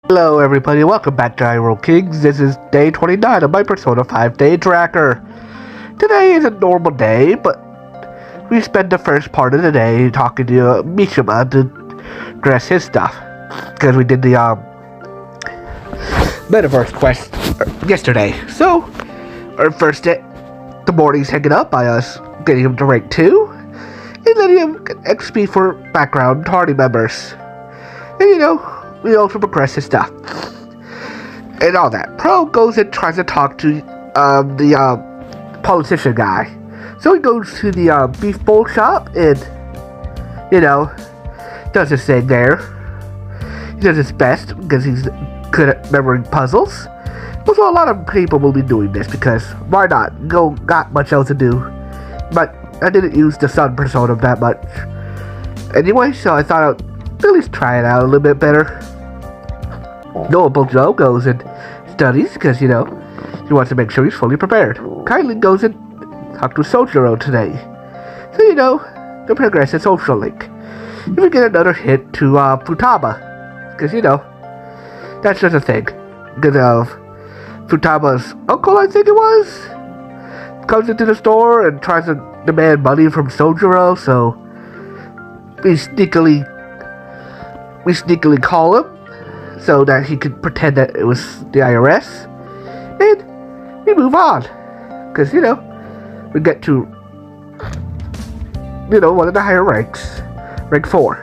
Hello everybody, welcome back to Hyrule Kings. This is day 29 of my Persona 5 day tracker. Today is a normal day, but we spent the first part of the day talking to Mishima to dress his stuff. Because we did the Metaverse quest yesterday. So, our first day, the morning's hanging up by us getting him to rank 2. And letting him get XP for background party members. And we also progress his stuff. And all that. Pro goes and tries to talk to the politician guy. So he goes to the beef bowl shop and, does his thing there. He does his best because he's good at remembering puzzles. So a lot of people will be doing this because why not? Got much else to do. But I didn't use the Sun Persona that much. Anyway, so I thought I'd at least try it out a little bit better. Knowable Joe goes and studies because, he wants to make sure he's fully prepared. Kylie goes and talks to Sojiro today. So, the progress is social link. If we get another hit to Futaba, because, that's just a thing. Because of Futaba's uncle, I think it was, comes into the store and tries to demand money from Sojiro, so we sneakily call him so that he could pretend that it was the IRS, and we move on, because, we get to, one of the higher ranks, rank 4,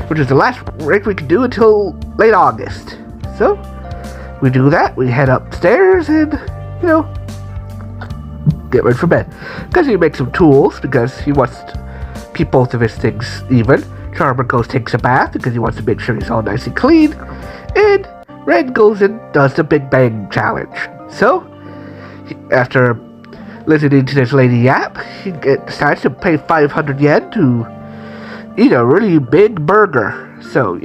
which is the last rank we can do until late August. So, we do that, we head upstairs, and, get ready for bed, because he makes some tools, because he wants to keep both of his things even. Charmer goes takes a bath because he wants to make sure he's all nice and clean. And Red goes and does the Big Bang Challenge. So, after listening to this lady yap, he decides to pay 500 yen to eat a really big burger. So,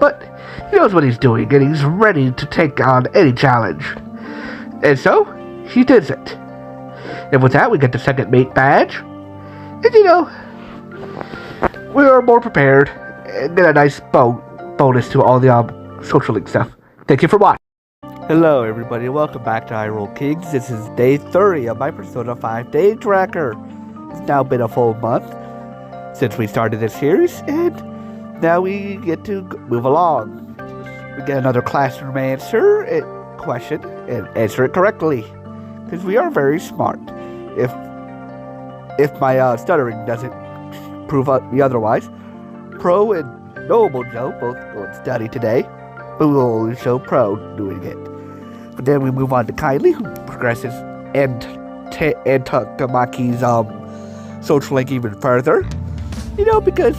but he knows what he's doing and he's ready to take on any challenge. And so, he does it. And with that, we get the second mate badge. And, we are more prepared and get a nice bonus to all the social link stuff. Thank you for watching. Hello everybody, welcome back to Hyrule Kings. This is day 30 of my Persona 5 day tracker. It's now been a full month since we started this series, and now we get to move along. We get another classroom question and answer it correctly, because we are very smart. If my stuttering doesn't prove me otherwise, Pro and Knowable Joe both go and study today, but we'll only show Pro doing it. But then we move on to Kylie, who progresses and Takamaki's social link even further, because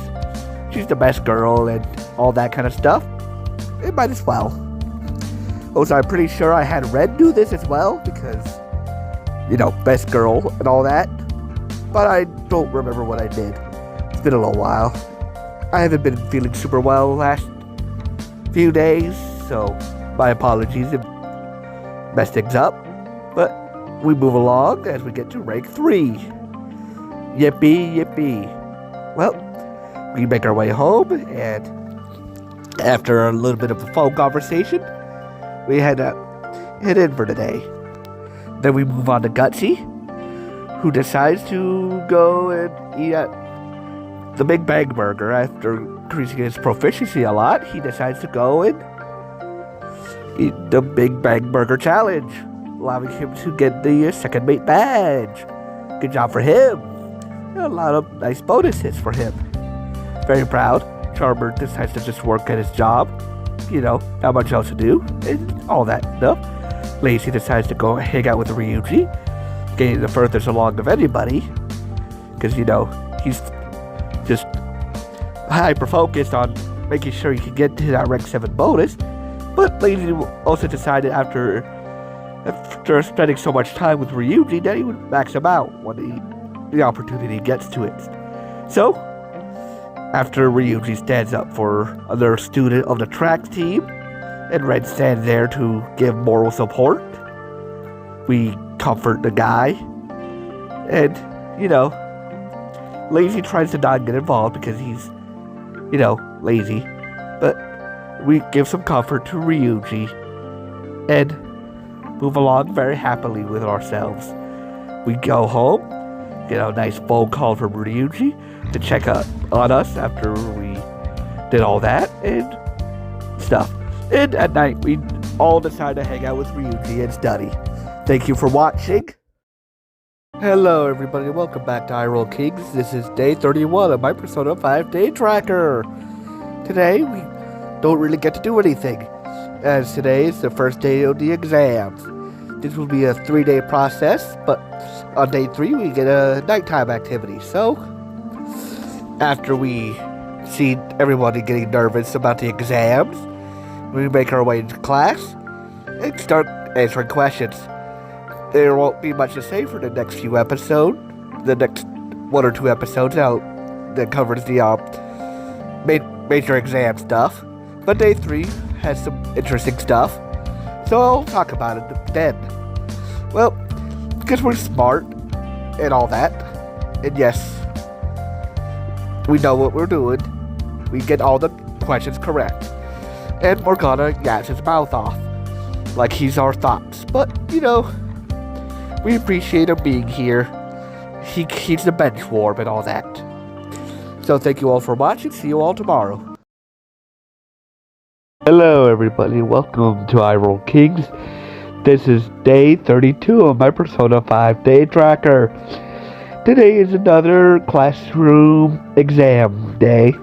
she's the best girl and all that kind of stuff. It might as well. Also, I'm pretty sure I had Red do this as well, because, best girl and all that, but I don't remember what I did. It's been a little while. I haven't been feeling super well the last few days, so my apologies if I messed things up. But we move along as we get to rank 3. Yippee, yippee. Well, we make our way home, and after a little bit of a phone conversation, we head in for the day. Then we move on to Gutsy, who decides to go and eat at the Big Bang Burger. After increasing his proficiency a lot, he decides to go and eat the Big Bang Burger Challenge, allowing him to get the second mate badge. Good job for him. And a lot of nice bonuses for him. Very proud. Charmer decides to just work at his job. Not much else to do, and all that stuff. Lacey decides to go hang out with Ryuji, getting the furthest along of anybody, because, he's just hyper-focused on making sure he can get to that rank 7 bonus. But Lacey also decided after spending so much time with Ryuji that he would max him out when the opportunity gets to it. So, after Ryuji stands up for another student of the track team, and Red stands there to give moral support, we comfort the guy, and, Lazy tries to not get involved because he's, lazy, but we give some comfort to Ryuji and move along very happily with ourselves. We go home, get a nice phone call from Ryuji to check up on us after we did all that and stuff. And at night, we all decide to hang out with Ryuji and study. Thank you for watching. Hello everybody, welcome back to iRoll Kings. This is day 31 of my Persona 5 day tracker. Today, we don't really get to do anything, as today is the first day of the exams. This will be a 3-day process, but on day 3 we get a nighttime activity. So, after we see everybody getting nervous about the exams, we make our way into class and start answering questions. There won't be much to say for the next few episodes, the next 1 or 2 episodes out that covers the major exam stuff. But day 3 has some interesting stuff, so I'll talk about it then. Well, because we're smart and all that, and yes, we know what we're doing, we get all the questions correct, and we're gonna gas his mouth off like he's our thoughts. But, you know, we appreciate him being here. He keeps the bench warm and all that. So thank you all for watching. See you all tomorrow. Hello everybody, welcome to iRoll Kings. This is day 32 of my Persona 5 day tracker. Today is another classroom exam day.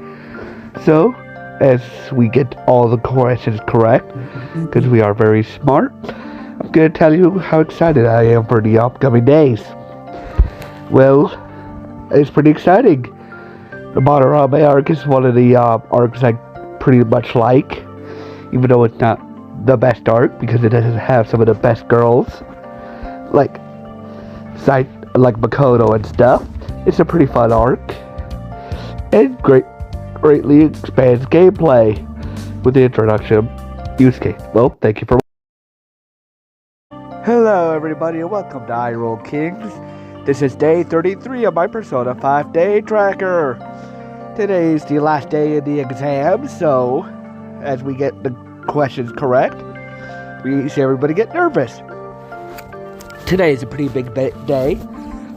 So, as we get all the questions correct, because we are very smart, I'm going to tell you how excited I am for the upcoming days. Well, it's pretty exciting. The Madarame arc is one of the arcs I pretty much like, even though it's not the best arc, because it doesn't have some of the best girls, like Makoto and stuff. It's a pretty fun arc, and greatly expands gameplay with the introduction of Yusuke. Well, thank you for. Hello everybody and welcome to iRoll Kings. This is day 33 of my Persona 5 day tracker. Today is the last day of the exam, so as we get the questions correct, we see everybody get nervous. Today is a pretty big day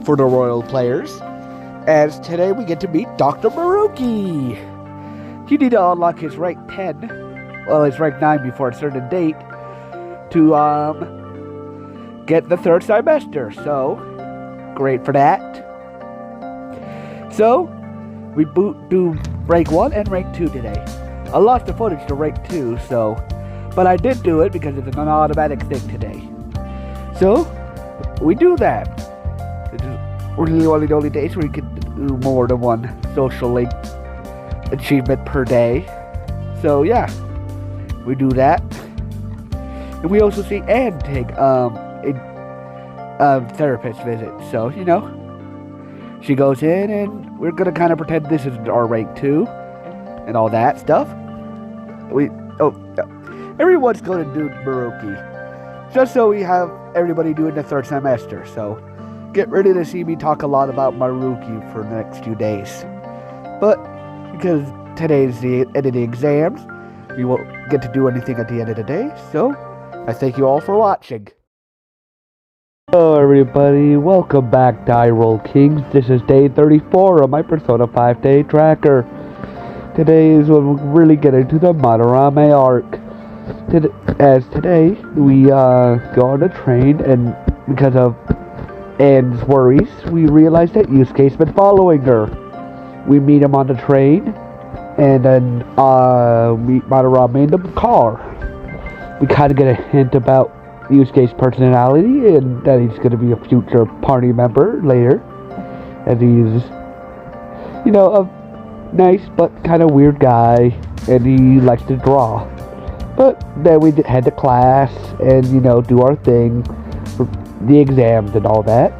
for the royal players, as today we get to meet Dr. Maruki. You need to unlock his rank 10, well, his rank 9 before a certain date, to get the 3rd semester, so great for that. So we do rank 1 and rank 2 today. I lost the footage to rank 2, but I did do it because it's an automatic thing today. So we do that. It's really one of the only days where you can do more than one social link achievement per day. So yeah, we do that. And we also see Anne take a therapist visit. So, you know, she goes in and we're gonna kind of pretend this is our rank 2 and all that stuff. Everyone's gonna do Maruki, just so we have everybody doing the 3rd semester. So get ready to see me talk a lot about Maruki for the next few days. But because today's the end of the exams, we won't get to do anything at the end of the day. So I thank you all for watching. Hello everybody, welcome back to iRoll Kings. This is day 34 of my Persona 5 day tracker. Today is when we really get into the Madarame arc. Today we go on a train, and because of Anne's worries, we realize that Yusuke's been following her. We meet him on the train, and then meet Madarame in the car. We kind of get a hint about Yusuke's personality, and that he's going to be a future party member later. And he's, you know, a nice but kind of weird guy, and he likes to draw. But then we head to class and, you know, do our thing for the exams and all that.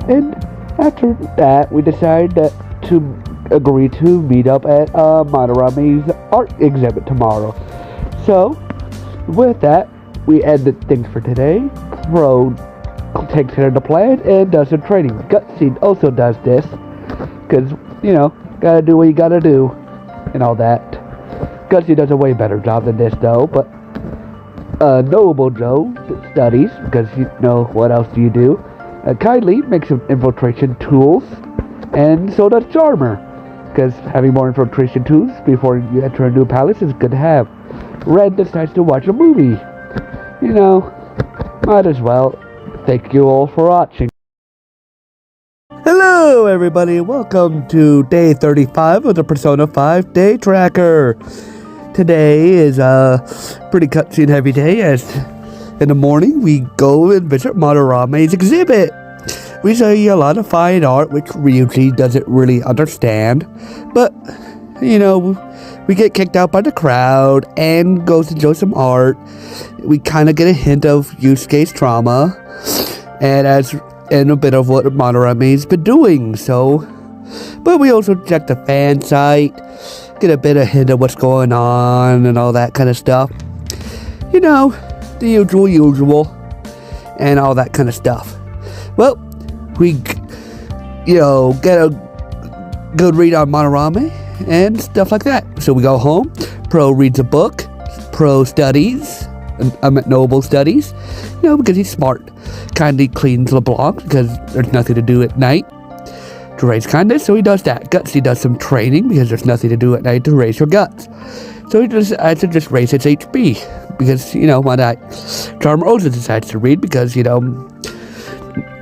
And after that, we decide to agree to meet up at Madarame's art exhibit tomorrow. So, with that, we end the things for today. Pro takes care of the plan and does some training. Gutsy also does this, because, you know, gotta do what you gotta do and all that. Gutsy does a way better job than this, though. But Noble Joe studies, because you know what else do you do? Kindly makes some infiltration tools, and so does Charmer, because having more infiltration tools before you enter a new palace is good to have. Red decides to watch a movie. You know, might as well. Thank you all for watching. Hello, everybody. Welcome to day 35 of the Persona 5 Day Tracker. Today is a pretty cutscene heavy day, as in the morning we go and visit Madarame's exhibit. We see a lot of fine art, which Ryuji doesn't really understand, but, you know, we get kicked out by the crowd and goes to enjoy some art. We kind of get a hint of Yusuke's trauma, and a bit of what Madarame's been doing, so. But we also check the fan site, get a bit of hint of what's going on and all that kind of stuff. You know, the usual, and all that kind of stuff. Well, we, you know, get a good read on Madarame and stuff like that. So we go home, Pro reads a book, Pro studies, Noble studies, you know, because he's smart. Kindly cleans LeBlanc because there's nothing to do at night to raise kindness, so he does that. Gutsy does some training because there's nothing to do at night to raise your guts. So he decides to just raise its HP because, you know, why not? Charmer also decides to read because, you know,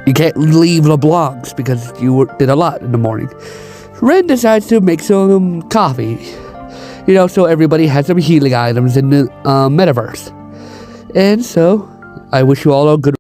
you can't leave LeBlanc's because you did a lot in the morning. Ren decides to make some coffee, you know, so everybody has some healing items in the metaverse. And so, I wish you all a good